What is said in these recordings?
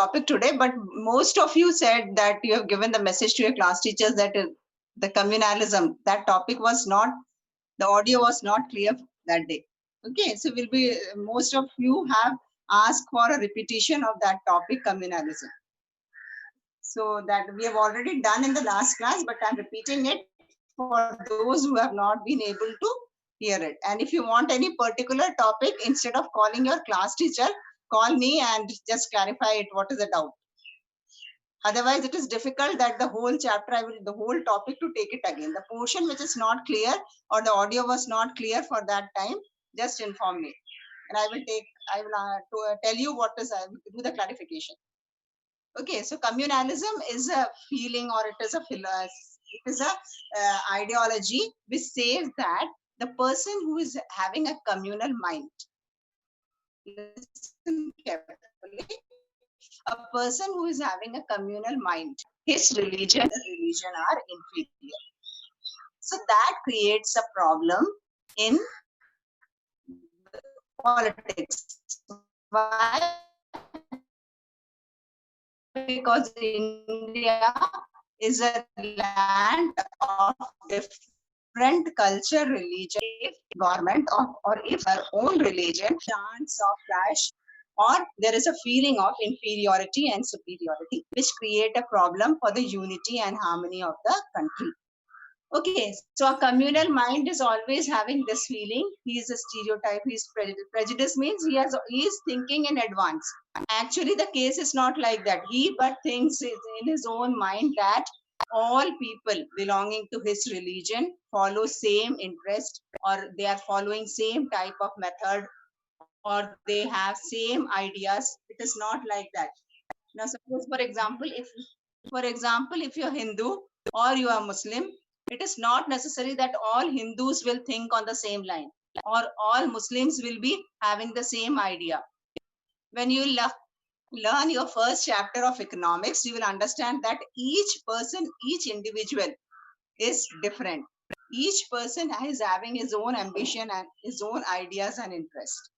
topic today, but most of you said that you have given the message to your class teachers that the communalism, that topic was not, the audio was not clear that day. Okay, so most of you have asked for a repetition of that topic, communalism. So that we have already done in the last class, but I'm repeating it for those who have not been able to hear it. And if you want any particular topic, instead of calling your class teacher, call me and just clarify it. What is the doubt? Otherwise, it is difficult that the whole chapter, the whole topic to take it again. The portion which is not clear or the audio was not clear for that time, just inform me. And I will tell you what is, I will do the clarification. Okay, so communalism is a feeling, or it is a ideology which says that the person who is having a communal mind, listen carefully, a person who is having a communal mind, his religion are inferior. So that creates a problem in politics. Why? Because India is a land of different culture, religion. If government or if our own religion chants of clash, or there is a feeling of inferiority and superiority, which create a problem for the unity and harmony of the country. Okay, so a communal mind is always having this feeling. He is a stereotype. He is prejudice means he is thinking in advance. Actually, the case is not like that. He but thinks in his own mind that all people belonging to his religion follow same interest, or they are following same type of method, or they have same ideas. It is not like that. Now, suppose for example, if you're Hindu or you are Muslim, it is not necessary that all Hindus will think on the same line, or all Muslims will be having the same idea. When you learn your first chapter of economics, you will understand that each person, each individual is different. Each person is having his own ambition and his own ideas and interest.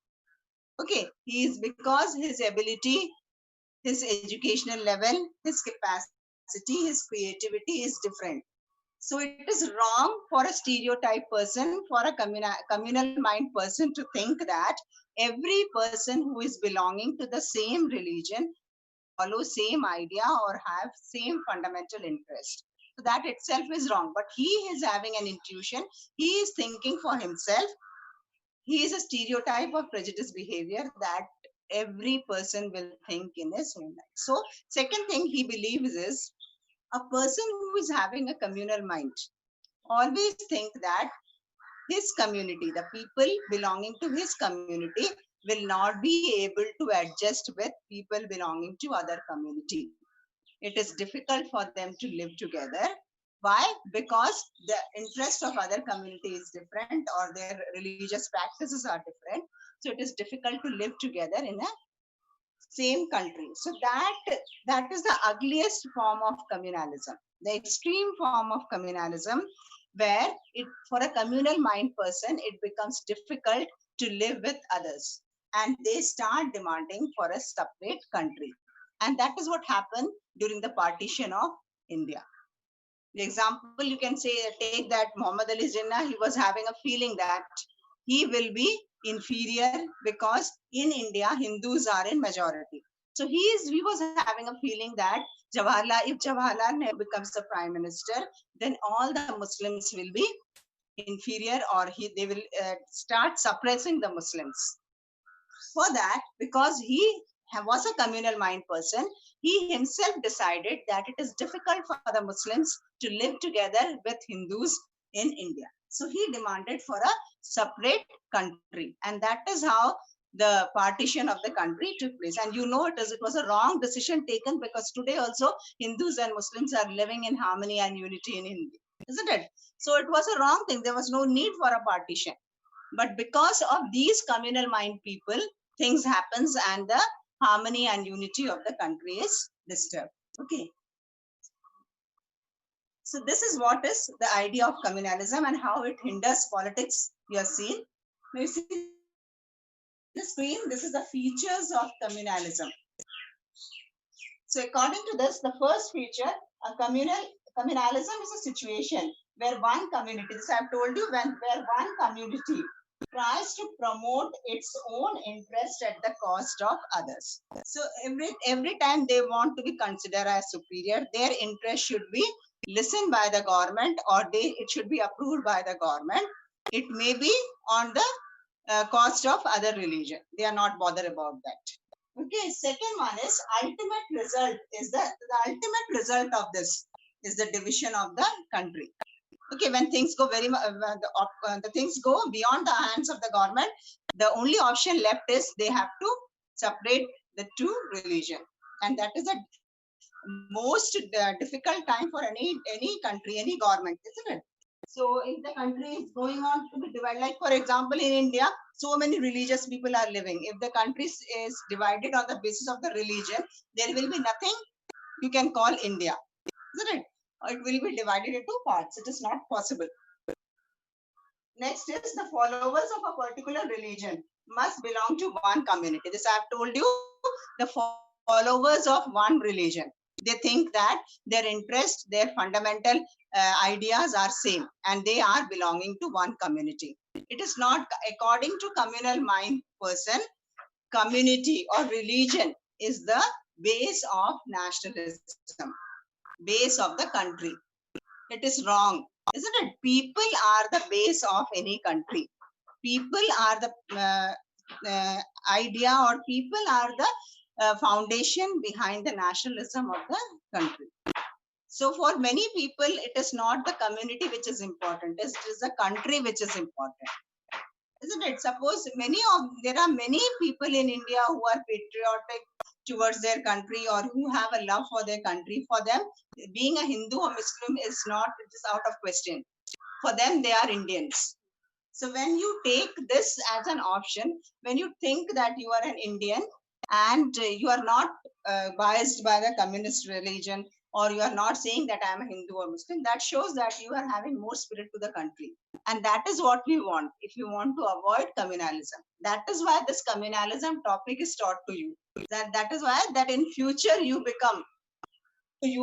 Okay, he is, because his ability, his educational level, his capacity, his creativity is different. So it is wrong for a stereotype person, for a communal mind person to think that every person who is belonging to the same religion follow same idea or have same fundamental interest. So that itself is wrong. But he is having an intuition. He is thinking for himself. He is a stereotype of prejudice behavior that every person will think in his own life. So second thing he believes is, a person who is having a communal mind always think that his community, the people belonging to his community, will not be able to adjust with people belonging to other community. It is difficult for them to live together. Why? Because the interest of other community is different, or their religious practices are different. So it is difficult to live together in a same country. So that is the ugliest form of communalism, the extreme form of communalism, where it, for a communal mind person, it becomes difficult to live with others, and they start demanding for a separate country. And that is what happened during the partition of India. The example, you can say, take that Muhammad Ali Jinnah, he was having a feeling that he will be inferior because in India Hindus are in majority. So he was having a feeling that if Jawaharlal Nehru becomes the prime minister, then all the Muslims will be inferior, or they will start suppressing the Muslims. For that, because he was a communal mind person, he himself decided that it is difficult for the Muslims to live together with Hindus in India. So he demanded for a separate country, and that is how the partition of the country took place. And you know, it was a wrong decision taken, because today also Hindus and Muslims are living in harmony and unity in India, isn't it? So it was a wrong thing. There was no need for a partition. But because of these communal mind people, things happens and the harmony and unity of the country is disturbed. Okay. So this is what is the idea of communalism and how it hinders politics. You have seen. Now you see the screen. This is the features of communalism. So according to this, the first feature, communalism is a situation where one community, this I have told you, where one community tries to promote its own interest at the cost of others. So every time they want to be considered as superior, their interest should be listened by the government, or it should be approved by the government. It may be on the cost of other religion. They are not bothered about that. Okay, second one is ultimate result is the ultimate result of this is the division of the country. Okay, when things go very much, the things go beyond the hands of the government, the only option left is they have to separate the two religion, and that is the most difficult time for any country, any government, isn't it? So if the country is going on to be divided, like for example in India, so many religious people are living. If the country is divided on the basis of the religion, there will be nothing you can call India, isn't it? It will be divided into parts. It is not possible. Next is the followers of a particular religion must belong to one community. This I have told you, the followers of one religion. They think that their interest, their fundamental ideas are same, and they are belonging to one community. It is not according to communal mind person. Community or religion is the base of nationalism, base of the country. It is wrong, isn't it? People are the base of any country. People are the idea, or people are the foundation behind the nationalism of the country. So for many people, it is not the community which is important. It is the country which is important, isn't it? Suppose there are many people in India who are patriotic towards their country, or who have a love for their country. For them, being a Hindu or Muslim is not, it is out of question. For them, they are Indians. So when you take this as an option, when you think that you are an Indian and you are not biased by the communist religion, or you are not saying that I am a Hindu or Muslim, that shows that you are having more spirit to the country. And that is what we want if you want to avoid communalism. That is why this communalism topic is taught to you. That is why that in future you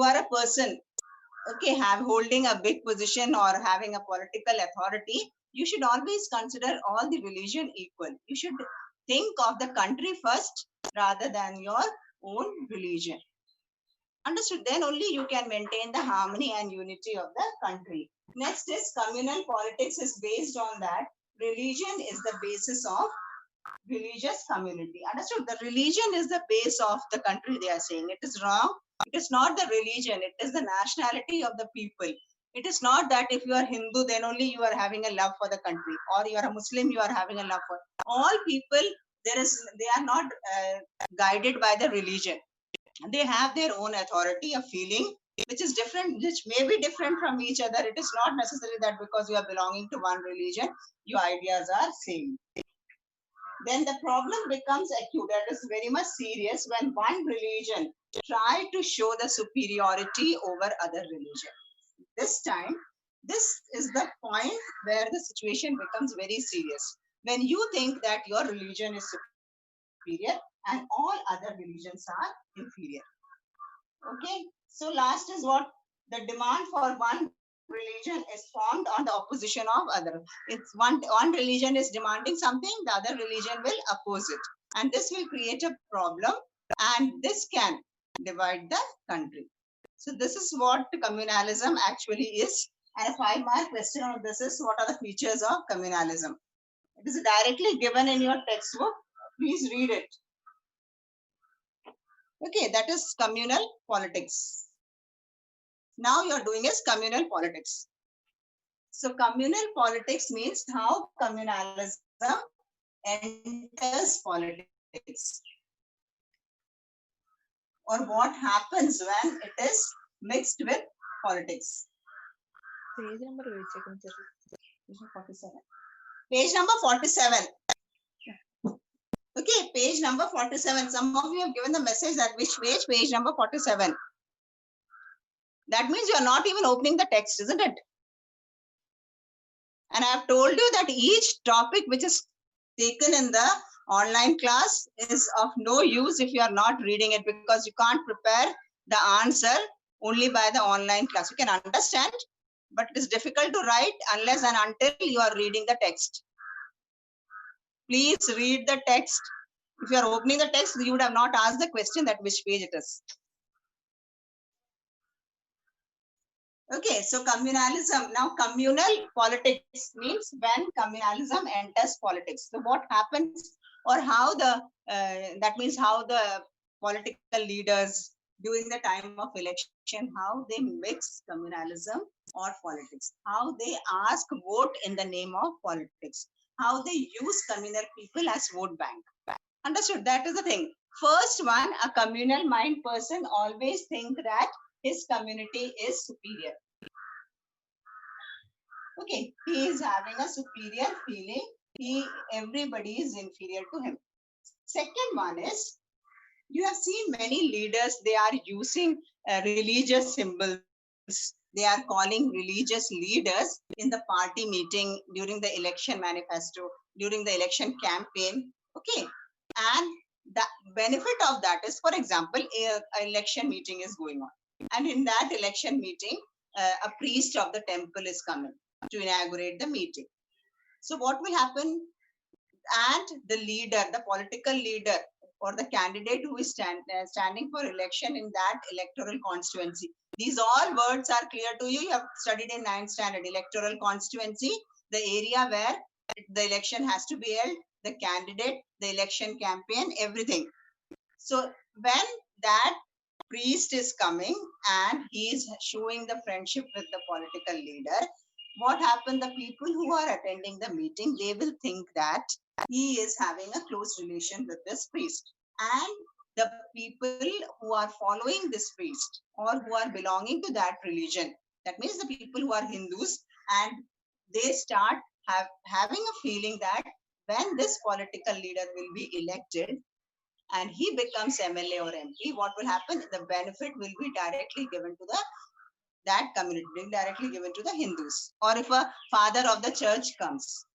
are a person, okay, holding a big position or having a political authority. You should always consider all the religion equal. You should think of the country first rather than your own religion. Understood? Then only you can maintain the harmony and unity of the country. Next is communal politics is based on that religion is the basis of religious community. Understood? The religion is the base of the country, they are saying. It is wrong. It is not the religion, it is the nationality of the people. It is not that if you are Hindu, then only you are having a love for the country, or you are a Muslim, you are having a love for all people. They are not guided by the religion. They have their own authority, a feeling which is different, which may be different from each other. It is not necessary that because you are belonging to one religion, your ideas are same. Then the problem becomes acute. That is very much serious when one religion try to show the superiority over other religion. This time, this is the point where the situation becomes very serious. When you think that your religion is superior and all other religions are inferior. Okay, so last is what the demand for one religion is formed on the opposition of other. It's one religion is demanding something, the other religion will oppose it, and this will create a problem, and this can divide the country. So this is what communalism actually is. And a 5-mark question on this is, what are the features of communalism? It is directly given in your textbook. Please read it. Okay, that is communal politics. Now you are doing is communal politics. So communal politics means how communalism enters politics, or what happens when it is mixed with politics. Page number 47. Page number 47. Okay, page number 47. Some of you have given the message that which page? Page number 47. That means you are not even opening the text, isn't it? And I have told you that each topic which is taken in the Online class is of no use if you are not reading it, because you can't prepare the answer only by the online class. You can understand, but it is difficult to write unless and until you are reading the text. Please read the text. If you are opening the text, you would have not asked the question that which page it is. Okay, so communalism. Now, communal politics means when communalism enters politics. So, what happens, or how the that means how the political leaders during the time of election, how they mix communalism or politics, how they ask vote in the name of politics, how they use communal people as vote bank. Understood? That is the thing. First one, a communal mind person always think that his community is superior. Okay, he is having a superior feeling. Everybody is inferior to him. Second one is, you have seen many leaders, they are using religious symbols. They are calling religious leaders in the party meeting, during the election manifesto, during the election campaign. Okay, and the benefit of that is, for example, a election meeting is going on, and in that election meeting, a priest of the temple is coming to inaugurate the meeting. So what will happen? And the leader, the political leader, or the candidate who is standing for election in that electoral constituency. These all words are clear to you. You have studied in 9th standard. Electoral constituency, the area where the election has to be held, the candidate, the election campaign, everything. So when that priest is coming and he is showing the friendship with the political leader, what happened? The people who are attending the meeting, they will think that he is having a close relation with this priest. And the people who are following this priest, or who are belonging to that religion, that means the people who are Hindus, and they start having a feeling that when this political leader will be elected and he becomes MLA or MP, what will happen? The benefit will be directly given to that community, directly given to the Hindus. Or if a father of the church comes,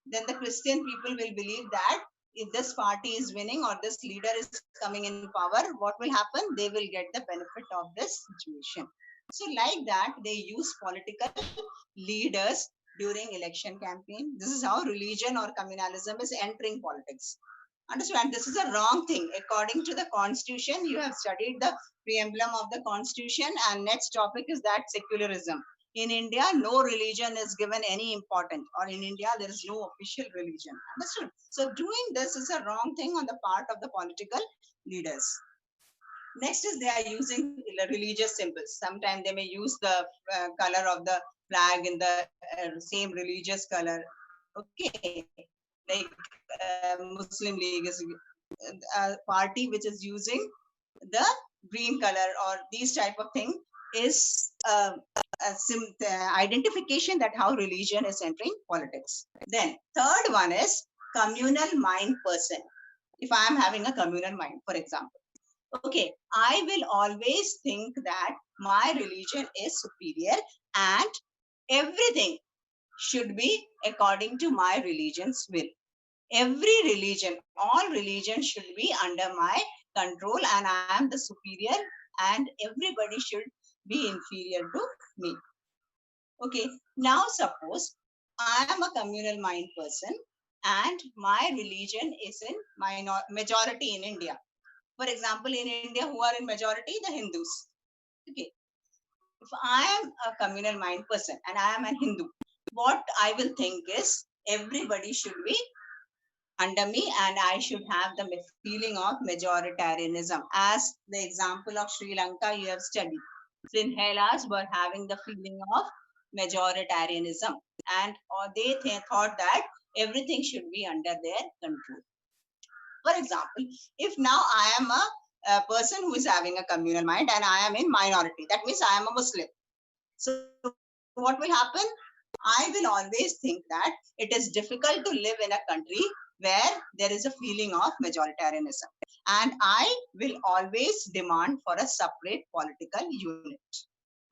then the Christian people will believe that if this party is winning or this leader is coming in power, what will happen? They will get the benefit of this situation. So like that, they use political leaders during election campaign. This is how religion or communalism is entering politics. Understand? This is a wrong thing. According to the constitution, you have studied the preamblum of the constitution, and next topic is that secularism. In India, no religion is given any importance, or in India, there is no official religion. Understood? So doing this is a wrong thing on the part of the political leaders. Next is, they are using religious symbols. Sometimes they may use the color of the flag in the same religious color. Okay, like Muslim League is a party which is using the green color, or these type of thing is identification that how religion is entering politics. Then third one is communal mind person. If I am having a communal mind, for example, okay, I will always think that my religion is superior and everything should be according to my religion's will. Every religion, all religions should be under my control, and I am the superior, and everybody should be inferior to me. Okay, now suppose I am a communal mind person and my religion is in majority in India. For example, in India, who are in majority? The Hindus. Okay, if I am a communal mind person and I am a Hindu, what I will think is everybody should be under me and I should have the feeling of majoritarianism. As the example of Sri Lanka you have studied, Sinhelas were having the feeling of majoritarianism, and they thought that everything should be under their control. For example, if now I am a person who is having a communal mind and I am in minority, that means I am a Muslim. So what will happen? I will always think that it is difficult to live in a country where there is a feeling of majoritarianism. And I will always demand for a separate political unit.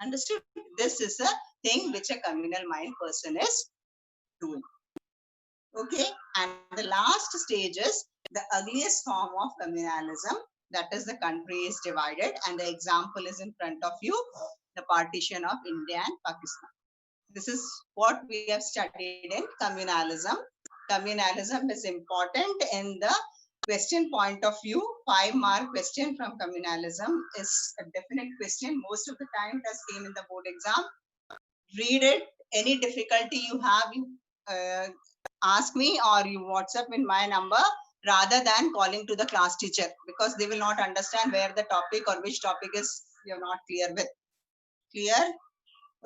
Understood? This is a thing which a communal mind person is doing. Okay, and the last stage is the ugliest form of communalism. That is, the country is divided, and the example is in front of you, the partition of India and Pakistan. This is what we have studied in communalism. Communalism is important in the question point of view. 5-mark question from communalism is a definite question. Most of the time it has came in the board exam. Read it. Any difficulty you have, you ask me or you WhatsApp in my number rather than calling to the class teacher, because they will not understand where the topic or which topic is you're not clear with. Clear?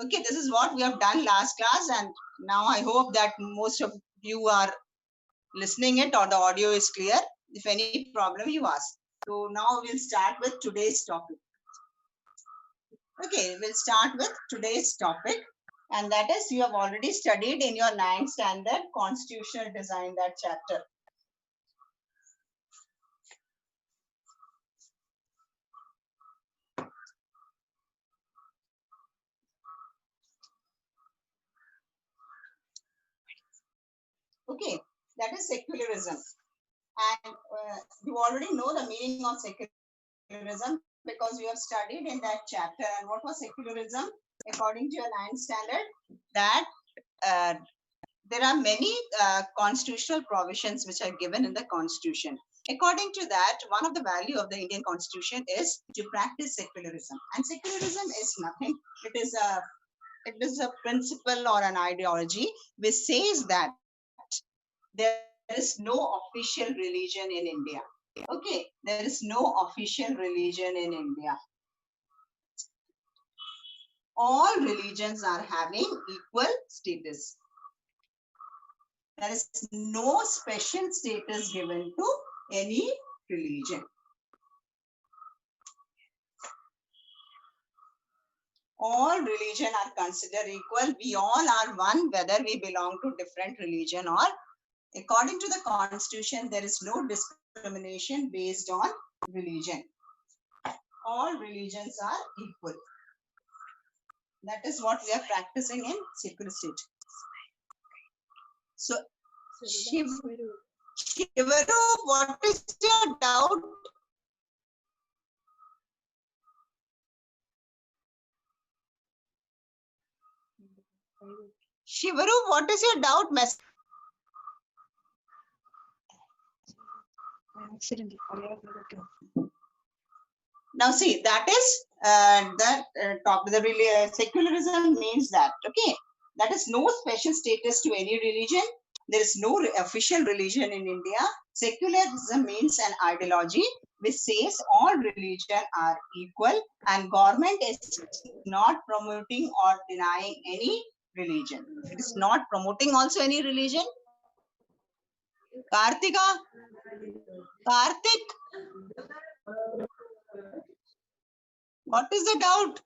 Okay, this is what we have done last class, and now I hope that most of you are listening it or the audio is clear. If any problem, you ask. So now we'll start with today's topic. Okay, we'll start with today's topic, and that is, you have already studied in your 9th standard constitutional design, that chapter. Okay, that is secularism. And you already know the meaning of secularism because you have studied in that chapter. And what was secularism? According to your 9th standard, that uh, there are many constitutional provisions which are given in the constitution. According to that, one of the value of the Indian constitution is to practice secularism. And secularism is nothing. It is a principle or an ideology which says that there is no official religion in India. Okay, there is no official religion in India. All religions are having equal status. There is no special status given to any religion. All religion are considered equal. We all are one, whether we belong to different religion or. According to the constitution, there is no discrimination based on religion. All religions are equal. That is what we are practicing in secular state. So, Shivaru, what is your doubt? Shivaru, what is your doubt? Now see, that is secularism means that, okay, that is no special status to any religion. There is no official religion in India. Secularism means an ideology which says all religion are equal and government is not promoting or denying any religion. It is not promoting also any religion. Kartika, Kartik, what is the doubt?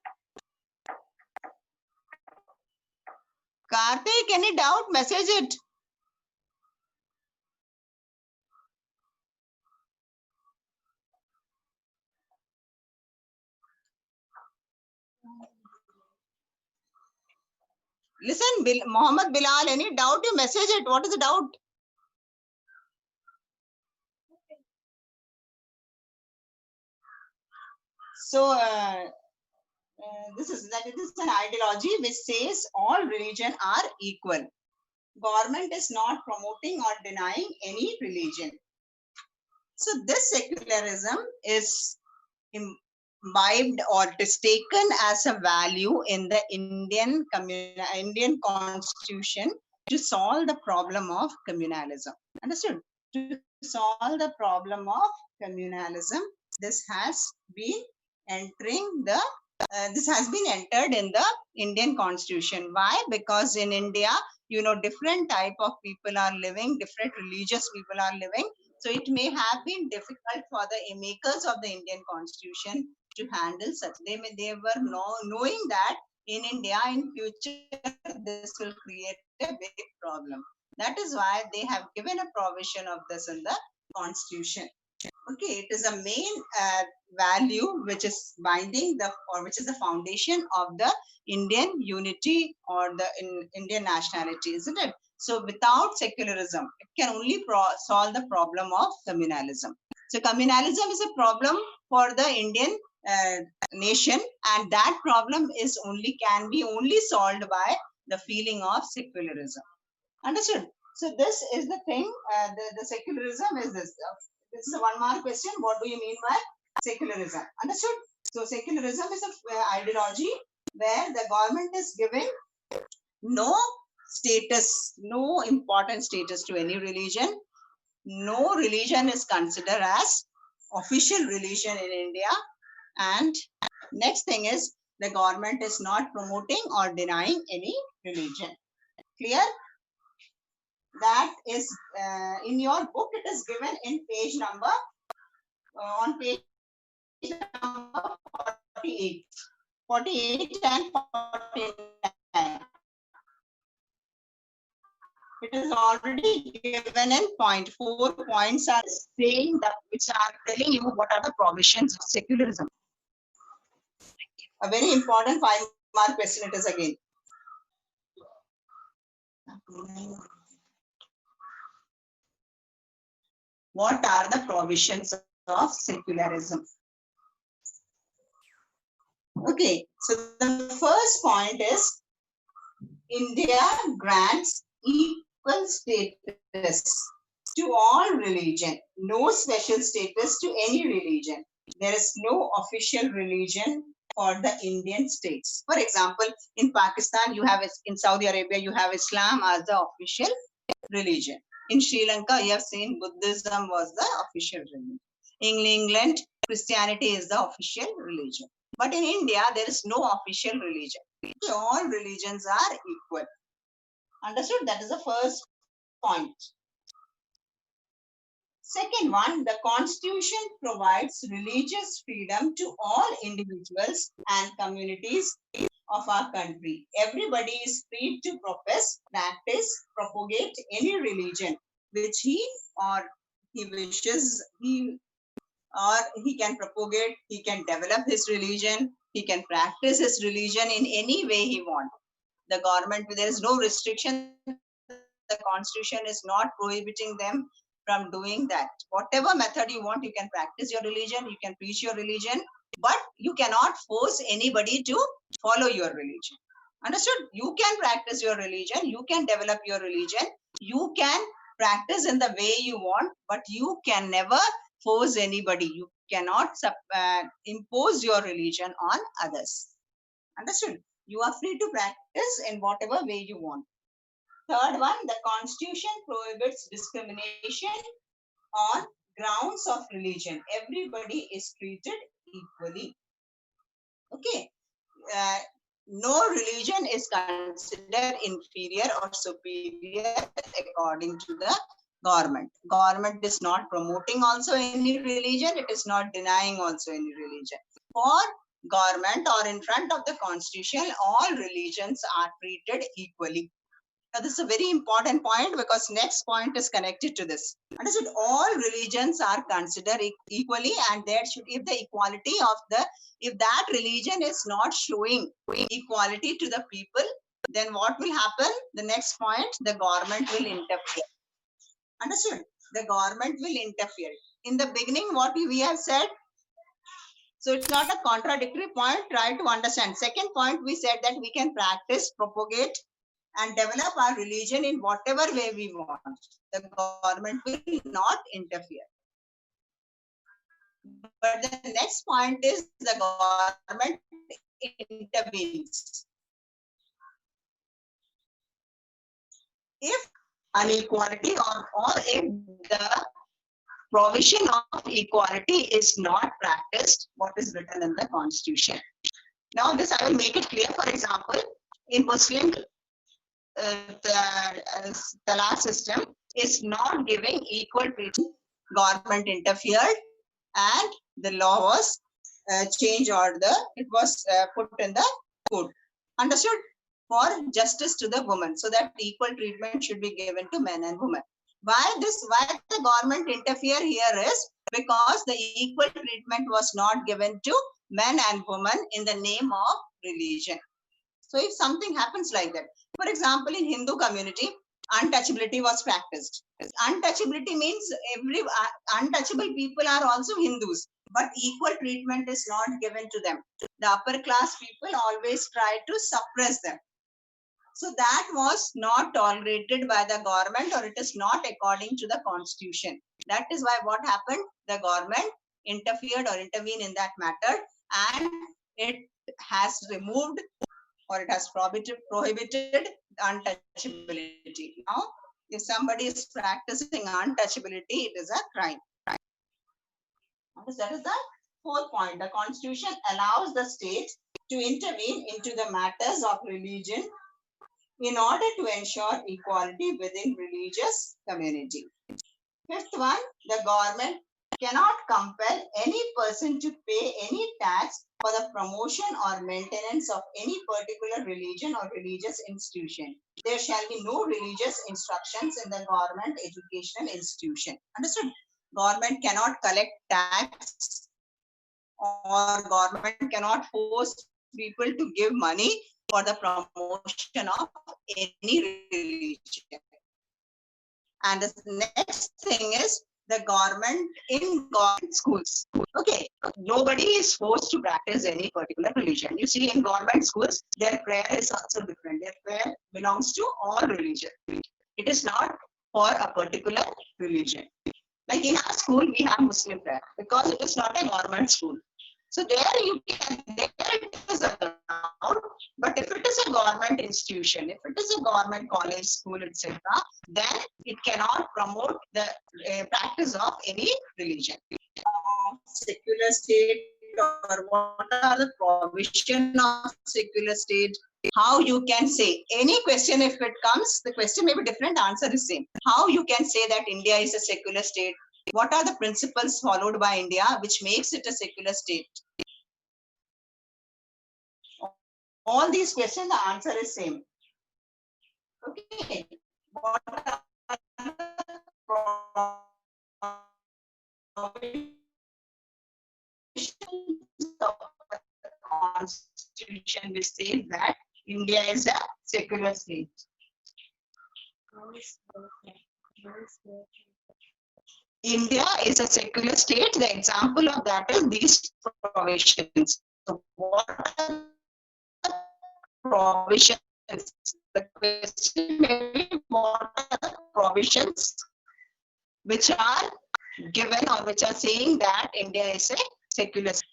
Kartik, any doubt? Message it. Listen, Mohammed Bilal, any doubt? You message it. What is the doubt? So, this is an ideology which says all religion are equal. Government is not promoting or denying any religion. So this secularism is imbibed or it is taken as a value in the Indian constitution to solve the problem of communalism. Understood? To solve the problem of communalism, this has been this has been entered in the Indian constitution. Why? Because in India, different type of people are living, different religious people are living. So it may have been difficult for the makers of the Indian constitution to handle such. They were knowing that in India in future this will create a big problem. That is why they have given a provision of this in the constitution. Okay, it is a main value which is binding which is the foundation of the Indian unity or the Indian nationality, isn't it? So without secularism, it can only solve the problem of communalism. So communalism is a problem for the Indian nation, and that problem is can be only solved by the feeling of secularism. Understood? So this is the thing. The secularism is this. This is a 1 mark question. What do you mean by secularism? Understood? So secularism is a ideology where the government is giving no status, no important status to any religion. No religion is considered as official religion in India. And next thing is the government is not promoting or denying any religion. Clear? That is in your book. It is given in page number on page number 48, 48 and 49. It is already given in point. 4 points are saying that, which are telling you what are the provisions of secularism. A very important 5-mark question it is again. What are the provisions of secularism? Okay, so the first point is India grants equal status to all religion, no special status to any religion. There is no official religion for the Indian states. For example, in Pakistan, you have, in Saudi Arabia, you have Islam as the official religion. In Sri Lanka, you have seen Buddhism was the official religion. In England, Christianity is the official religion. But in India, there is no official religion. So all religions are equal. Understood? That is the first point. Second one, the Constitution provides religious freedom to all individuals and communities of our country. Everybody is free to profess, practice, propagate any religion which he wishes. He can propagate, he can develop his religion, he can practice his religion in any way he wants. The government, there is no restriction. The Constitution is not prohibiting them from doing that. Whatever method you want, you can practice your religion, you can preach your religion, but you cannot force anybody to follow your religion. Understood? You can practice your religion, you can develop your religion, you can practice in the way you want, but you can never force anybody. You cannot impose your religion on others. Understood? You are free to practice in whatever way you want. Third one, the Constitution prohibits discrimination on grounds of religion. Everybody is treated equally. Okay. No religion is considered inferior or superior according to the government. Government is not promoting also any religion. It is not denying also any religion. For government or in front of the Constitution, all religions are treated equally. Now, this is a very important point because next point is connected to this. Understood? All religions are considered equally, and there should, if the equality of if that religion is not showing equality to the people, then what will happen? The next point, the government will interfere. Understood? The government will interfere. In the beginning, what we have said, so it's not a contradictory point. Try to understand. Second point, we said that we can practice, propagate, and develop our religion in whatever way we want. The government will not interfere. But the next point is the government intervenes. If inequality or if the provision of equality is not practiced, what is written in the Constitution. Now this I will make it clear. For example, in Muslim, the talaq system is not giving equal treatment. Government interfered and the law was changed, or it was put in the code. Understood? For justice to the woman, so that equal treatment should be given to men and women. Why the government interfere here is because the equal treatment was not given to men and women in the name of religion. So if something happens like that, for example, in Hindu community, untouchability was practiced. Untouchability means every untouchable people are also Hindus, but equal treatment is not given to them. The upper class people always try to suppress them. So that was not tolerated by the government, or it is not according to the constitution. That is why what happened? The government interfered or intervened in that matter, and it has removed, or it has prohibited untouchability. Now, if somebody is practicing untouchability, it is a crime. That is the fourth point. The constitution allows the state to intervene into the matters of religion in order to ensure equality within religious community. Fifth one, the government cannot compel any person to pay any tax for the promotion or maintenance of any particular religion or religious institution. There shall be no religious instructions in the government educational institution. Understood? Government cannot collect tax, or government cannot force people to give money for the promotion of any religion. And the next thing is the government in government schools. Okay, nobody is forced to practice any particular religion. You see, in government schools, their prayer is also different. Their prayer belongs to all religion. It is not for a particular religion. Like in our school, we have Muslim prayer because it is not a government school. So there you can, there it is allowed, but if it is a government institution, if it is a government college, school, etc., then it cannot promote the practice of any religion. Secular state, or what are the provision of secular state? How you can say any question, if it comes, the question may be different, answer is same. How you can say that India is a secular state? What are the principles followed by India which makes it a secular state? All these questions, the answer is same. Okay. What are the constitution which says that India is a secular state? India is a secular state. The example of that is these provisions. So what are the provisions? The question may be, what are the provisions which are given or which are saying that India is a secular state?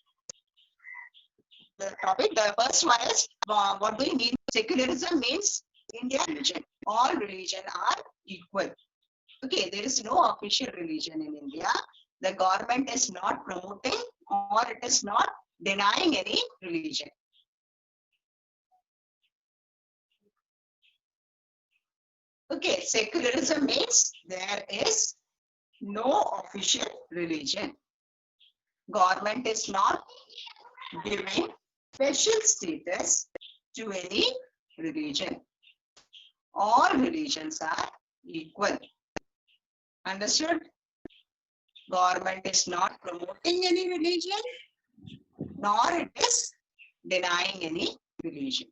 The topic, the first one is, what do you mean? Secularism means India religion. All religion are equal. Okay, there is no official religion in India. The government is not promoting or it is not denying any religion. Okay, secularism means there is no official religion. Government is not giving special status to any religion. All religions are equal. Understood? Government is not promoting any religion, nor it is denying any religion.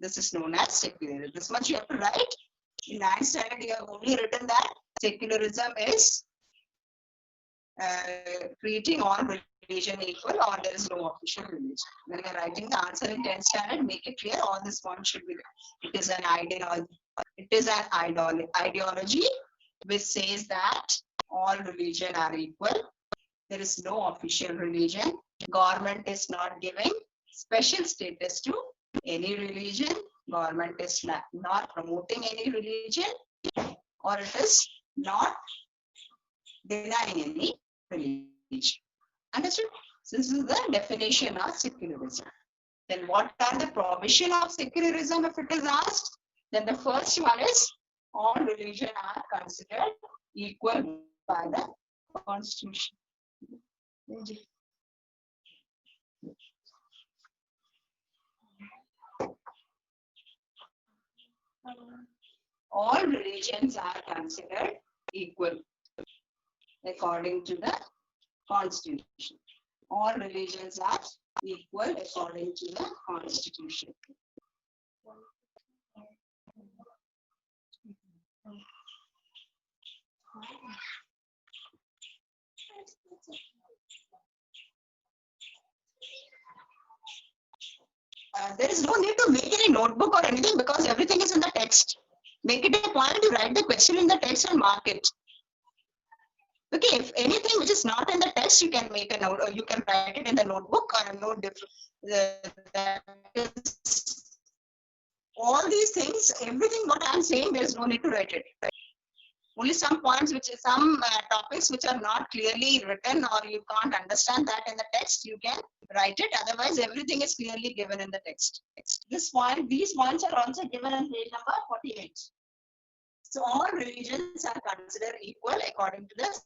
This is known as secularism. This much you have to write. In 9th standard, you have only written that secularism is treating all religion equal, or there is no official religion. When you are writing the answer in 10th standard, make it clear all this point should be there. It is an ideology. It is an ideology which says that all religion are equal. There is no official religion. Government is not giving special status to any religion. Government is not promoting any religion, or it is not denying any religion. Understood? So this is the definition of secularism. Then what are the provision of secularism if it is asked? Then the first one is all religion are considered equal by the constitution. All religions are considered equal according to the constitution. All religions are equal according to the constitution. there is no need to make any notebook or anything because everything is in the text. Make it a point to write the question in the text and mark it. Okay, if anything which is not in the text, you can make a note, or you can write it in the notebook or a note. That is, all these things, everything what I am saying, there is no need to write it. Only some points, which is some topics which are not clearly written or you can't understand that in the text, you can write it. Otherwise, everything is clearly given in the text. These points are also given on page number 48. So all religions are considered equal according to the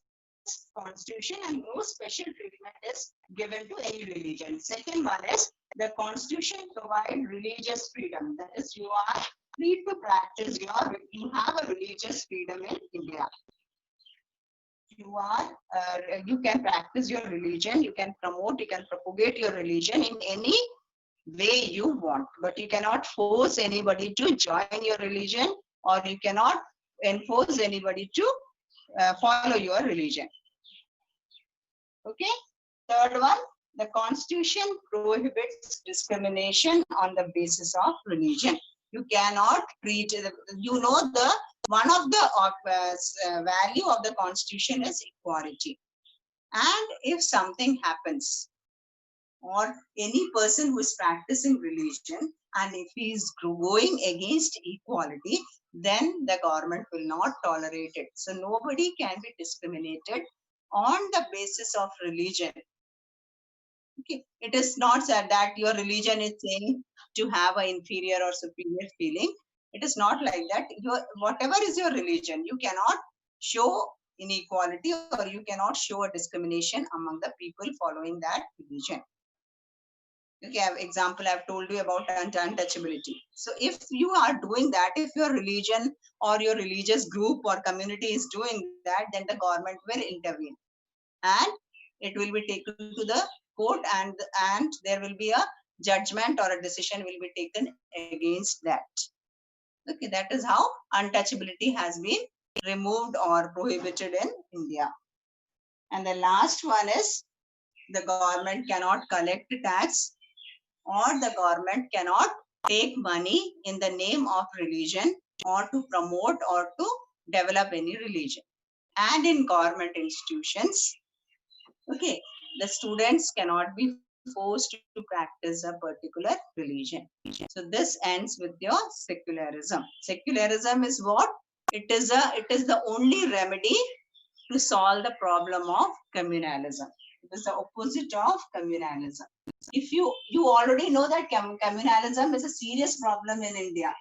constitution, and no special treatment is given to any religion. Second one is the constitution provides religious freedom. That is, you are free to practice you have a religious freedom in India. You can practice your religion, you can promote, you can propagate your religion in any way you want, but you cannot force anybody to join your religion, or you cannot enforce anybody to follow your religion. Okay. Third one, the constitution prohibits discrimination on the basis of religion. You cannot treat, the one of the value of the constitution is equality. And if something happens, or any person who is practicing religion, and if he is going against equality, then the government will not tolerate it. So nobody can be discriminated on the basis of religion. Okay. It is not said that your religion is saying to have an inferior or superior feeling. It is not like that. Whatever is your religion, you cannot show inequality, or you cannot show a discrimination among the people following that religion. Okay, example I've told you about untouchability. So if you are doing that, if your religion or your religious group or community is doing that, then the government will intervene, and it will be taken to the court, and there will be a judgment or a decision will be taken against that. Okay, that is how untouchability has been removed or prohibited in India. And the last one is the government cannot collect tax, or the government cannot take money in the name of religion, or to promote or to develop any religion. And in government institutions, okay, the students cannot be forced to practice a particular religion. So this ends with your secularism. Secularism is what? It is the only remedy to solve the problem of communalism. It is the opposite of communalism. If you already know that communalism is a serious problem in India,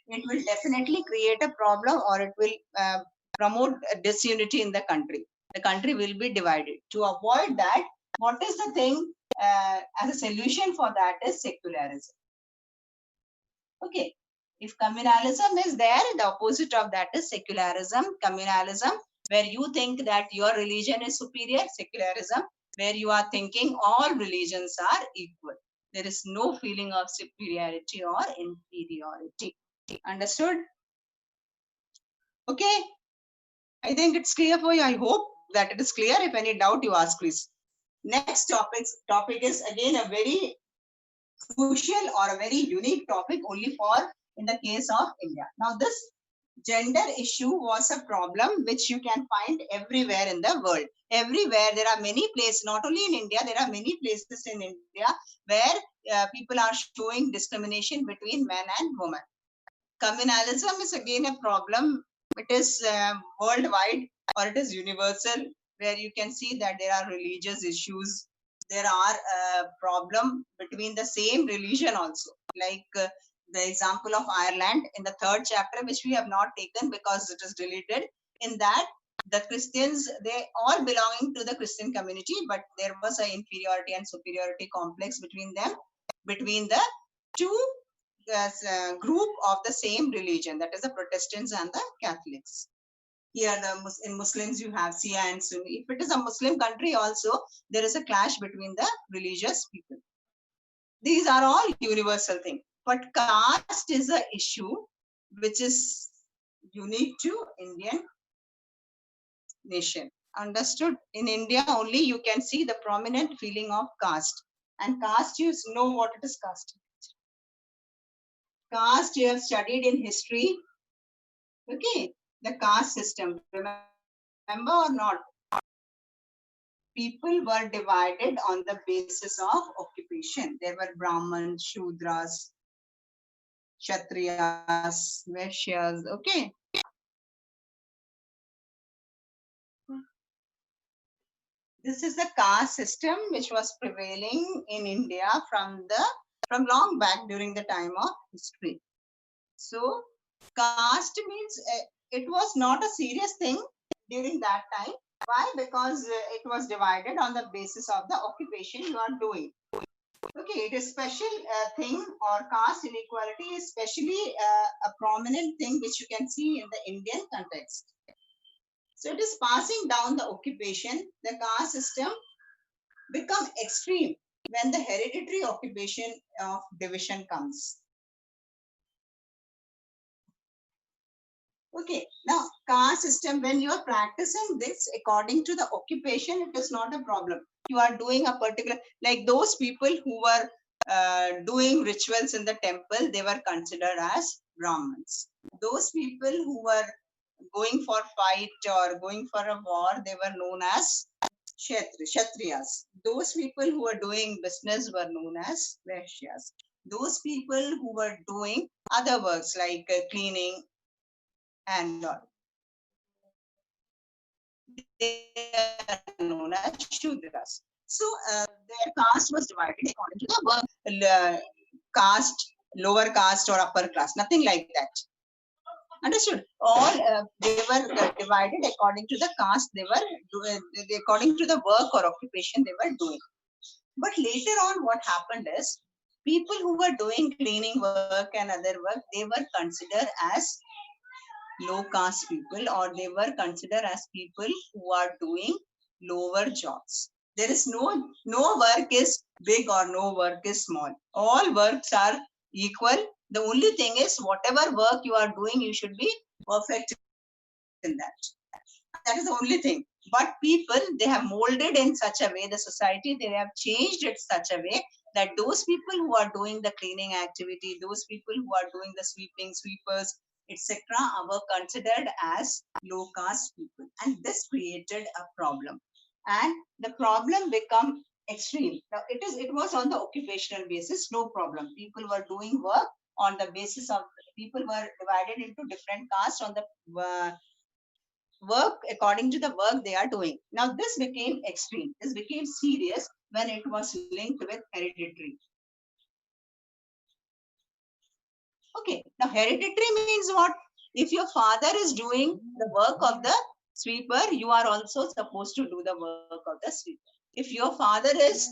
it will definitely create a problem, or it will promote disunity in the country. The country will be divided. To avoid that, what is the thing as a solution for that is secularism. Okay. If communalism is there, the opposite of that is secularism. Communalism, where you think that your religion is superior. Secularism, where you are thinking all religions are equal. There is no feeling of superiority or inferiority. Understood? Okay. I think it's clear for you. I hope that it is clear. If any doubt, you ask, please. Next topic is again a very crucial or a very unique topic only for in the case of India. Now, this gender issue was a problem which you can find everywhere in the world. Everywhere there are many places, not only in India, there are many places in India where people are showing discrimination between men and women. Communalism is again a problem. It is worldwide, or it is universal, where you can see that there are religious issues. There are problem between the same religion also, like the example of Ireland in the 3rd chapter, which we have not taken because it is deleted. In that, the Christians, they all belonging to the Christian community, but there was an inferiority and superiority complex between them, between the two group of the same religion, that is the Protestants and the Catholics. Here, in Muslims, you have Shia and Sunni. If it is a Muslim country also, there is a clash between the religious people. These are all universal things. But caste is an issue which is unique to Indian nation. Understood? In India only you can see the prominent feeling of caste. And caste, you know what it is caste. Caste you have studied in history. Okay, the caste system, remember or not? People were divided on the basis of occupation. There were Brahmins, Shudras, Kshatriyas, Vaishyas. Okay. This is the caste system which was prevailing in India from long back during the time of history. So caste means it was not a serious thing during that time. Why? Because it was divided on the basis of the occupation you are doing. Okay, it is special thing, or caste inequality is especially a prominent thing which you can see in the Indian context. So it is passing down the occupation. The caste system become extreme when the hereditary occupation of division comes. Okay, now caste system, when you are practicing this according to the occupation, it is not a problem. You are doing a particular, like those people who were doing rituals in the temple, they were considered as Brahmins. Those people who were going for fight or going for a war, they were known as Kshatriyas. Those people who were doing business were known as Vaishyas. Those people who were doing other works like cleaning and all, they are known as Shudras. So their caste was divided according to the work, caste, lower caste or upper class, nothing like that. Understood? All they were divided according to the caste they were doing, according to the work or occupation they were doing. But later on, what happened is people who were doing cleaning work and other work, they were considered as low caste people, or they were considered as people who are doing lower jobs. There is no work is big or no work is small. All works are equal. The only thing is whatever work you are doing, you should be perfect in that. That is the only thing. But people, they have molded in such a way, the society, they have changed it such a way that those people who are doing the cleaning activity, those people who are doing the sweeping, sweepers, etc., were considered as low caste people. And this created a problem. And the problem become extreme. Now it was on the occupational basis, no problem. People were doing work on the basis of, people were divided into different castes on the work according to the work they are doing. Now, this became extreme. This became serious when it was linked with hereditary. Okay, now hereditary means what? If your father is doing the work of the sweeper, you are also supposed to do the work of the sweeper. If your father is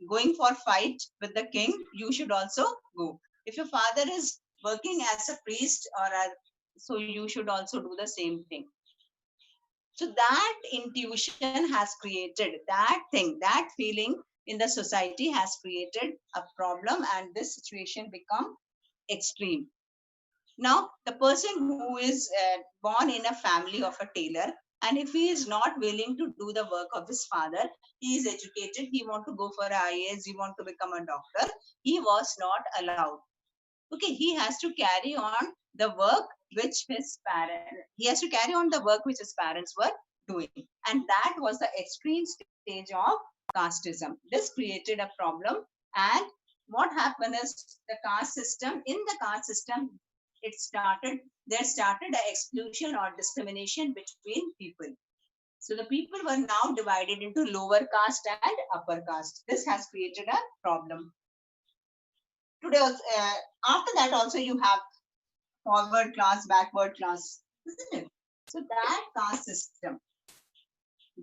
going for fight with the king, you should also go. If your father is working as a priest so you should also do the same thing. So that intuition has created that thing, that feeling in the society has created a problem, and this situation become extreme. Now, the person who is born in a family of a tailor, and if he is not willing to do the work of his father, he is educated, he want to go for IAS, he want to become a doctor, he was not allowed. Okay, he has to carry on the work which his parents, he has to carry on the work which his parents were doing. And that was the extreme stage of casteism. This created a problem. And what happened is, the caste system, in the caste system, there started an exclusion or discrimination between people. So the people were now divided into lower caste and upper caste. This has created a problem. Today, after that also you have forward class, backward class, isn't it? So that caste system,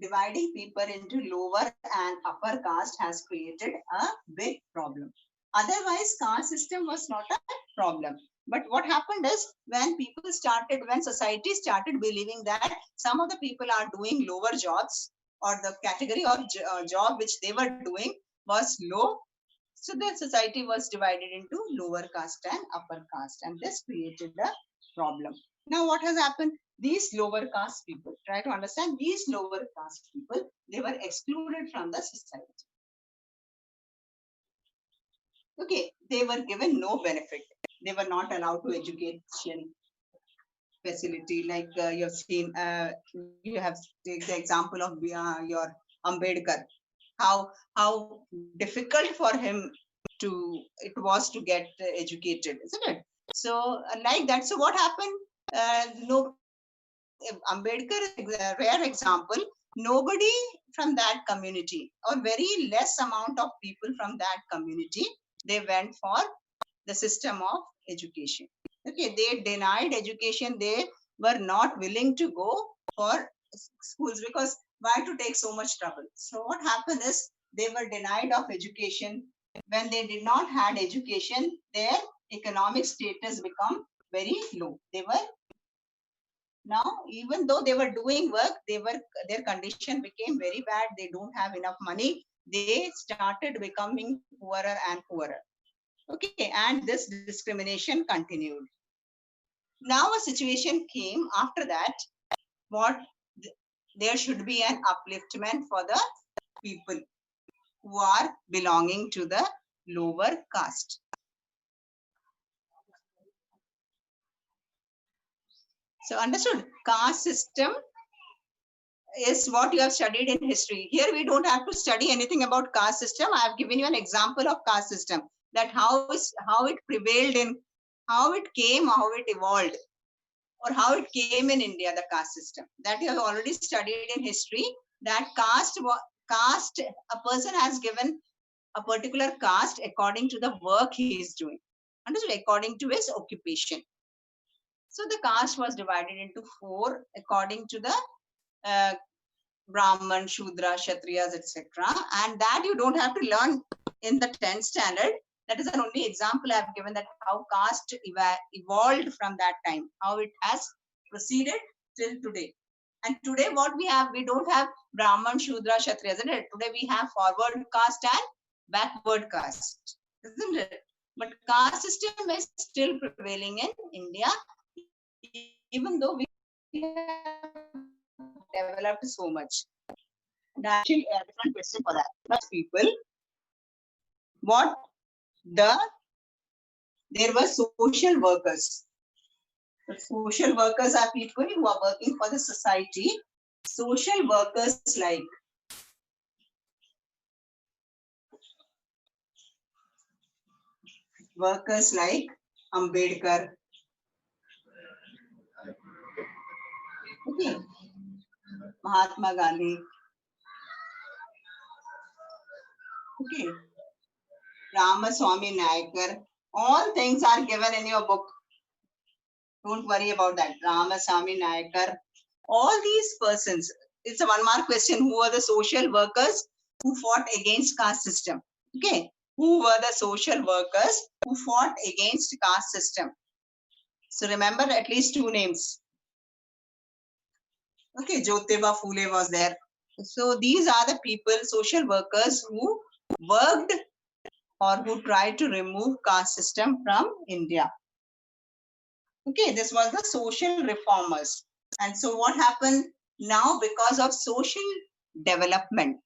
dividing people into lower and upper caste, has created a big problem. Otherwise, caste system was not a problem. But what happened is, when society started believing that some of the people are doing lower jobs, or the category of job which they were doing was low, so the society was divided into lower caste and upper caste, and this created a problem. Now, what has happened? These lower caste people, try to understand, these lower caste people, they were excluded from the society. Okay, they were given no benefit. they were not allowed to education facility. Like you have seen, you have take the example of your Ambedkar. How difficult for him it was to get educated, isn't it? So like that. So what happened? No, Ambedkar is a rare example. Nobody from that community, or very less amount of people from that community, they went for the system of education. Okay, they denied education. They were not willing to go for schools because why to take so much trouble? So what happened is they were denied of education. When they did not had education, their economic status become very low. They were now, even though they were doing work, their condition became very bad. They don't have enough money. They started becoming poorer and poorer. Okay, and this discrimination continued. Now a situation came after that. What there should be an upliftment for the people who are belonging to the lower caste. So understood, caste system is what you have studied in history. Here we don't have to study anything about caste system. I have given you an example of caste system, that how it prevailed in, how it came, how it evolved, or how it came in India, the caste system. That you have already studied in history, that caste, a person has given a particular caste according to the work he is doing. Understood? According to his occupation. So the caste was divided into 4 according to the Brahman, Shudra, Kshatriyas, etc. And that you don't have to learn in the 10th standard. That is the only example I have given, that how caste evolved from that time, how it has proceeded till today. And today what we have, we don't have Brahman, Shudra, Kshatriya, isn't it? Today we have forward caste and backward caste, isn't it? But caste system is still prevailing in India, even though we have developed so much. Actually, a different question for that. But people, what there were social workers. The social workers are people who are working for the society. Social workers like Ambedkar. Okay. Mahatma Gandhi. Okay. Ramaswamy Naicker. All things are given in your book. Don't worry about that. Ramaswamy Naicker. All these persons. It's a 1-mark question. Who are the social workers who fought against caste system? Okay. Who were the social workers who fought against caste system? So remember at least 2 names. Okay, Jyotiba Phule was there. So these are the people, social workers, who worked or who tried to remove caste system from India. Okay, this was the social reformers. And so what happened now because of social development?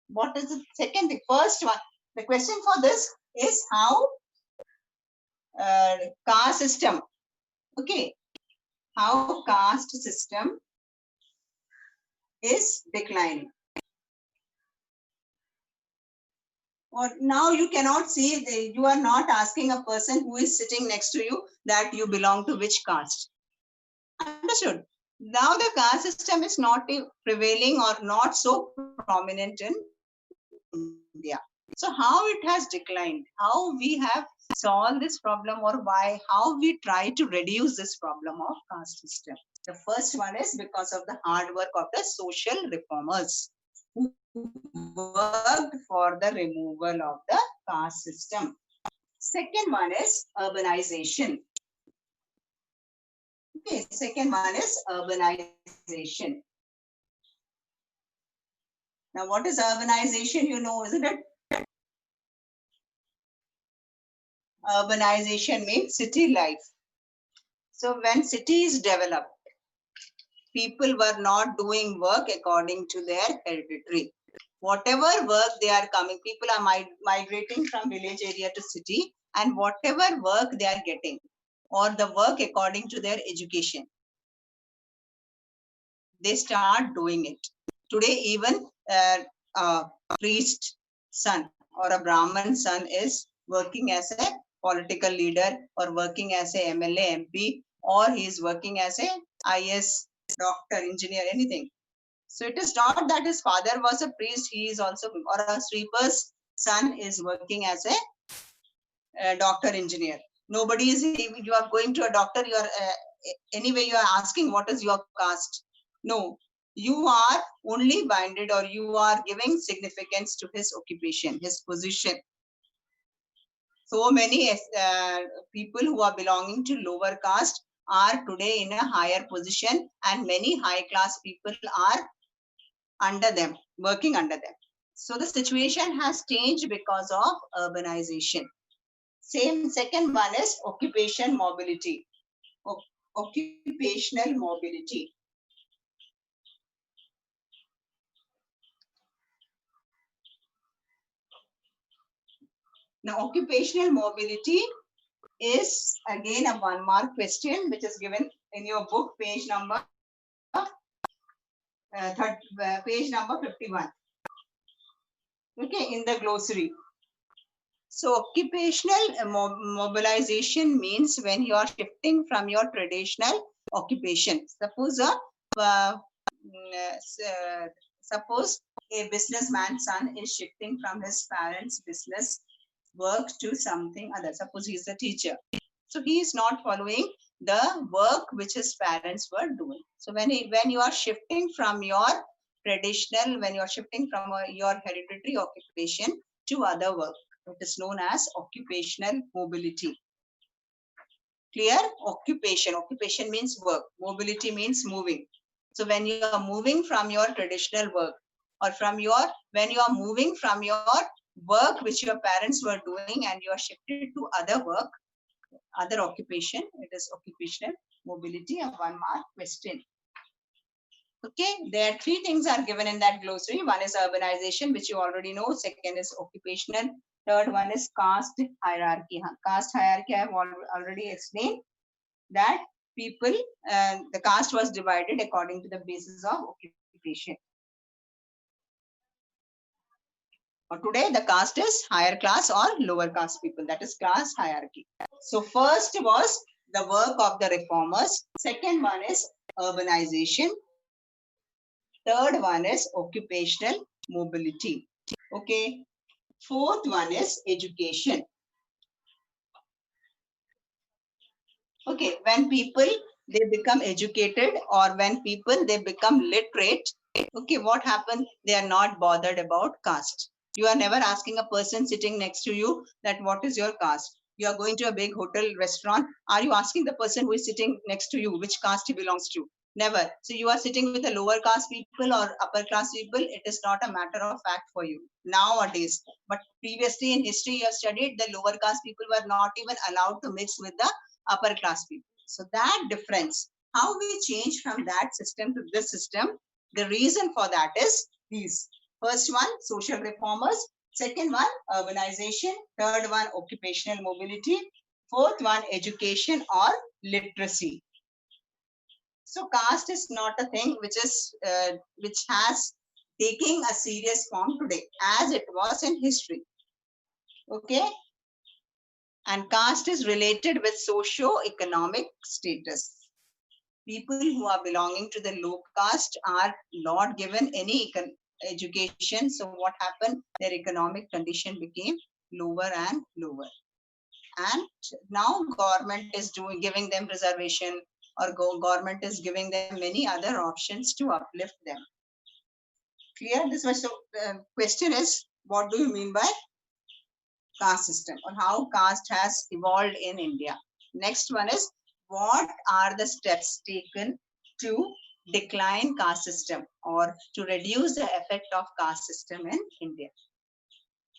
What is the second? The first one, the question for this is how caste system, okay, how caste system is declining. Or now you cannot see, you are not asking a person who is sitting next to you that you belong to which caste. Understood? Now the caste system is not prevailing or not so prominent in India. So how it has declined, how we have solved this problem, or how we try to reduce this problem of caste system. The first one is because of the hard work of the social reformers who worked for the removal of the caste system. Second one is urbanization. Okay, second one is urbanization. Now, what is urbanization? You know, isn't it? Urbanization means city life. So when cities developed, people were not doing work according to their hereditary. Whatever work they are coming, people are migrating from village area to city and whatever work they are getting or the work according to their education, they start doing it. Today, even a priest son or a Brahman son is working as a political leader or working as a MLA, MP, or he is working as a IS, doctor, engineer, anything. So it is not that his father was a priest, he is also, or a sweeper's son is working as a doctor, engineer. Nobody is, you are going to a doctor, you are, anyway, you are asking what is your caste. No, you are only binded or you are giving significance to his occupation, his position. So many people who are belonging to lower caste are today in a higher position, and many high class people are under them, working under them. So the situation has changed because of urbanization. Same, second one is occupation mobility. Occupational mobility. Now, occupational mobility is again a 1 mark question, which is given in your book, page number page number 51. Okay, in the glossary. So occupational mobilization means when you are shifting from your traditional occupation. Suppose suppose a businessman's son is shifting from his parents' business work to something other. Suppose he is a teacher. So he is not following the work which his parents were doing. So when you are shifting from your traditional, when you are shifting from your hereditary occupation to other work, it is known as occupational mobility. Clear? Occupation means work. Mobility means moving. So when you are moving from your traditional work, or when you are moving from your work which your parents were doing and you are shifted to other work, other occupation, it is occupational mobility, a 1 mark question. Okay, there are three things are given in that glossary. One is urbanization, which you already know. Second is occupational. Third one is caste hierarchy. Caste hierarchy, I have already explained that people, the caste was divided according to the basis of occupation. Or today, the caste is higher class or lower caste people. That is class hierarchy. So first was the work of the reformers. Second one is urbanization. Third one is occupational mobility. Okay. Fourth one is education. Okay. When people they become educated or when people they become literate, okay, what happens? They are not bothered about caste. You are never asking a person sitting next to you that what is your caste. You are going to a big hotel restaurant. Are you asking the person who is sitting next to you which caste he belongs to? Never. So you are sitting with a lower caste people or upper class people. It is not a matter of fact for you nowadays. But previously in history, you have studied the lower caste people were not even allowed to mix with the upper class people. So that difference, how we change from that system to this system, the reason for that is these. First one, social reformers. Second one, urbanization. Third one, occupational mobility. Fourth one, education or literacy. So caste is not a thing which has taking a serious form today as it was in history. Okay. And caste is related with socio-economic status. People who are belonging to the low caste are not given any education. So what happened? Their economic condition became lower and lower. And now government is giving them reservation, or government is giving them many other options to uplift them. Clear this much? So question is, what do you mean by caste system or how caste has evolved in India? Next one is, what are the steps taken to decline caste system or to reduce the effect of caste system in India?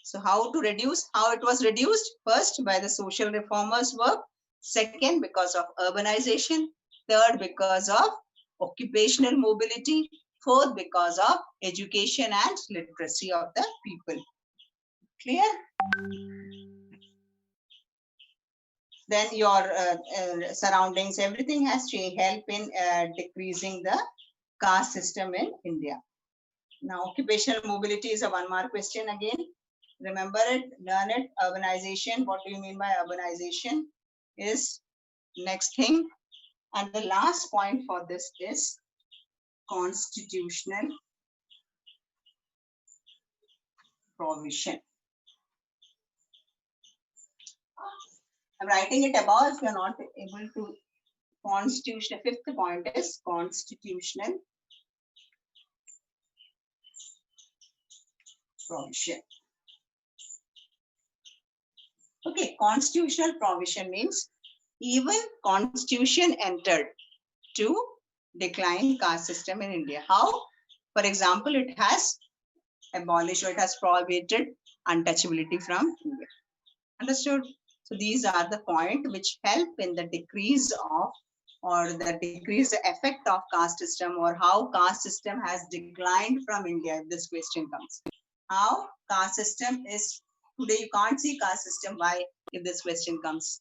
So how to reduce, how it was reduced? First, by the social reformers work. Second, because of urbanization. Third, because of occupational mobility. Fourth, because of education and literacy of the people. Clear? then your surroundings, everything has to help in decreasing the caste system in India. Now, occupational mobility is a 1-mark question again. Remember it, learn it. Urbanization, what do you mean by urbanization is next thing. And the last point for this is constitutional provision. I'm writing it above if you're not able to. Constitutional, 5th point is constitutional provision. Okay, constitutional provision means even constitution entered to decline caste system in India. How? For example, it has abolished or it has prohibited untouchability from India. Understood? So these are the points which help in the decrease of or the decrease effect of caste system, or how caste system has declined from India, if this question comes. How caste system is today, you can't see caste system. Why? If this question comes.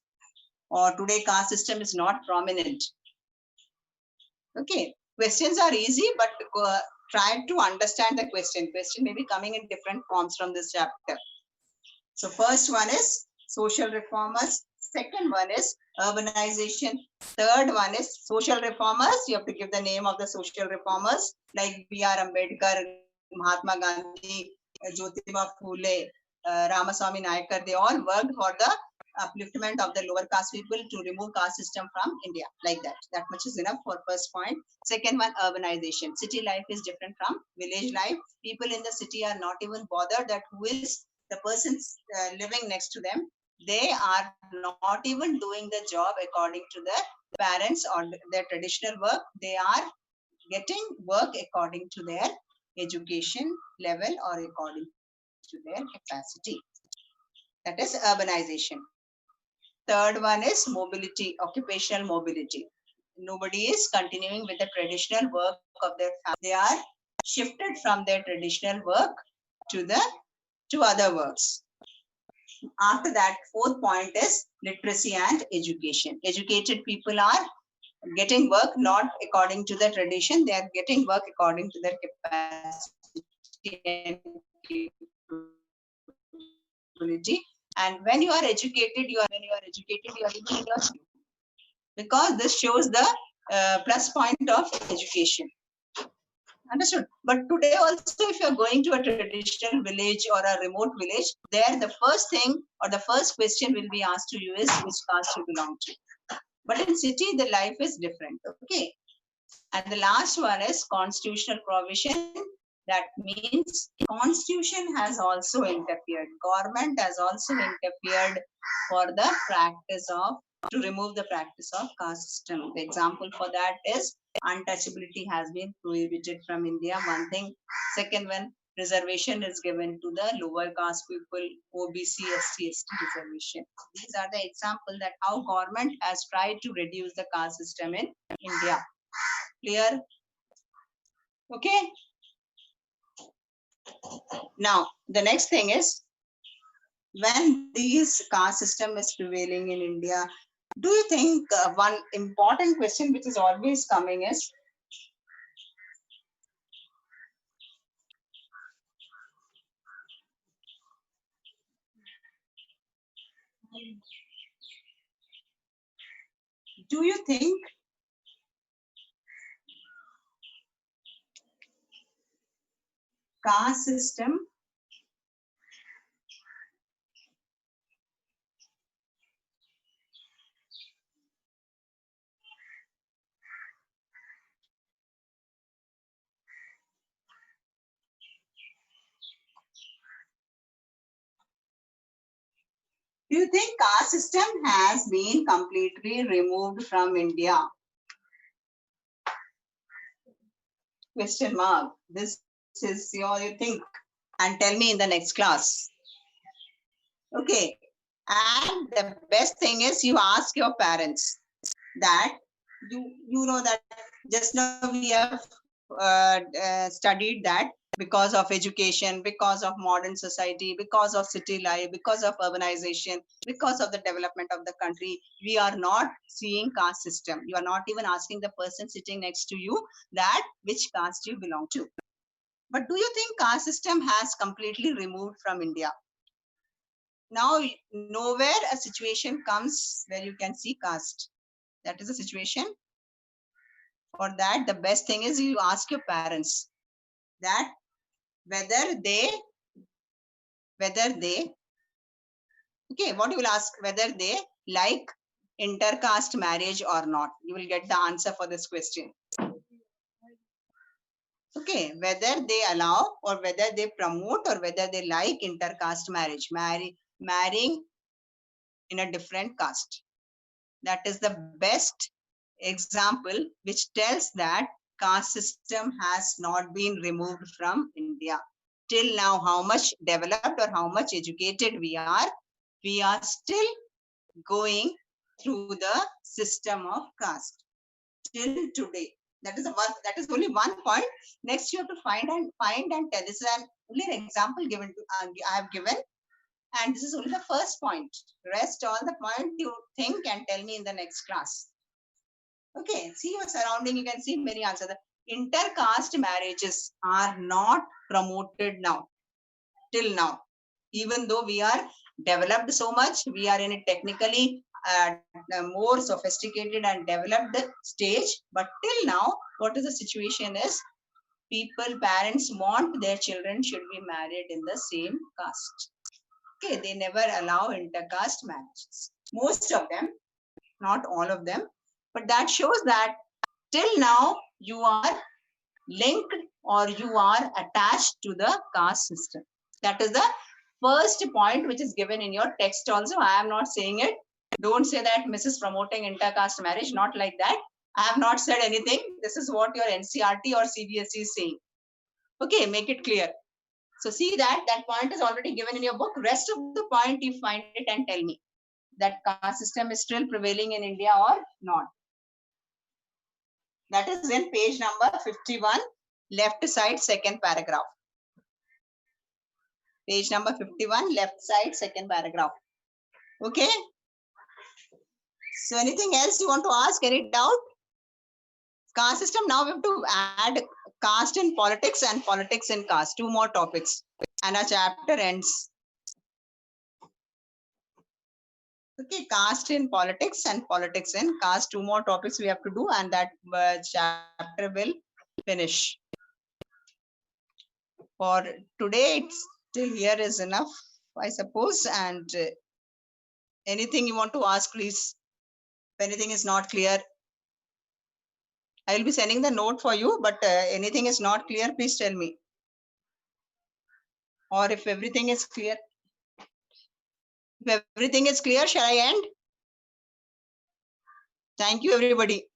Or today caste system is not prominent. Okay, questions are easy, but try to understand the question. Question may be coming in different forms from this chapter. So first one is social reformers. Second one is urbanization. Third one is social reformers. You have to give the name of the social reformers like B.R. Ambedkar, Mahatma Gandhi, Jyotiba Phule, Ramaswamy Naicker. They all worked for the upliftment of the lower caste people to remove caste system from India. Like that. That much is enough for first point. Second one, urbanization. City life is different from village life. People in the city are not even bothered that who is the persons living next to them. They are not even doing the job according to their parents or their traditional work. They are getting work according to their education level or according to their capacity. That is urbanization. Third one is mobility, occupational mobility. Nobody is continuing with the traditional work of their family. They are shifted from their traditional work to other works. After that, fourth point is literacy and education. Educated people are getting work not according to the tradition. They are getting work according to their capacity and capability. And when you are educated, you are living in your city. Because this shows the plus point of education. Understood? But today also, if you're going to a traditional village or a remote village, there the first thing or the first question will be asked to you is which caste you belong to. But in city, the life is different. Okay. And the last one is constitutional provision. That means constitution has also interfered. Government has also interfered for the practice of, to remove the practice of caste system. The example for that is untouchability has been prohibited from India. One thing. Second one, reservation is given to the lower caste people, OBC, ST, ST reservation. These are the example that how government has tried to reduce the caste system in India. Clear? Okay. Now, the next thing is, when this caste system is prevailing in India, do you think one important question which is always coming is, do you think caste system caste system has been completely removed from India? Question mark. This is your, you think, and tell me in the next class. Okay. And the best thing is you ask your parents that you know that just now we have studied that because of education, because of modern society, because of city life, because of urbanization, because of the development of the country, we are not seeing caste system. You are not even asking the person sitting next to you that which caste you belong to. But do you think caste system has completely removed from India? Now, nowhere a situation comes where you can see caste. That is a situation. For that, the best thing is you ask your parents that whether they okay, what you will ask, whether they like intercaste marriage or not. You will get the answer for this question. Okay, whether they allow or whether they promote or whether they like intercaste marriage, marrying in a different caste. That is the best example which tells that caste system has not been removed from India. Till now, how much developed or how much educated we are still going through the system of caste till today. That is only one point. Next, you have to find and tell. This is only an example given to I have given, and this is only the first point. Rest all the point you think and tell me in the next class. Okay, see your surrounding. You can see many answers. The intercaste marriages are not promoted now till now, even though we are developed so much, we are in a technically more sophisticated and developed stage, but till now what is the situation is parents want their children should be married in the same caste. Okay, they never allow intercaste marriages, most of them, not all of them, but that shows that till now you are linked or you are attached to the caste system. That is the first point which is given in your text also. I am not saying it. Don't say that Mrs. promoting intercaste marriage, not like that. I have not said anything. This is what your NCERT or CBSE is saying. Okay, make it clear. So see that point is already given in your book. Rest of the point you find it and tell me that caste system is still prevailing in India or not. That is in page number 51, left side, second paragraph. Page number 51, left side, second paragraph. Okay. So anything else you want to ask? Any doubt? Caste system. Now we have to add caste in politics and politics in caste. Two more topics. And our chapter ends. Okay, caste in politics and politics in caste. Two more topics we have to do, and that chapter will finish. For today, it's till here is enough, I suppose. And anything you want to ask, please. If anything is not clear, I will be sending the note for you, but anything is not clear, please tell me. Or if everything is clear, shall I end? Thank you, everybody.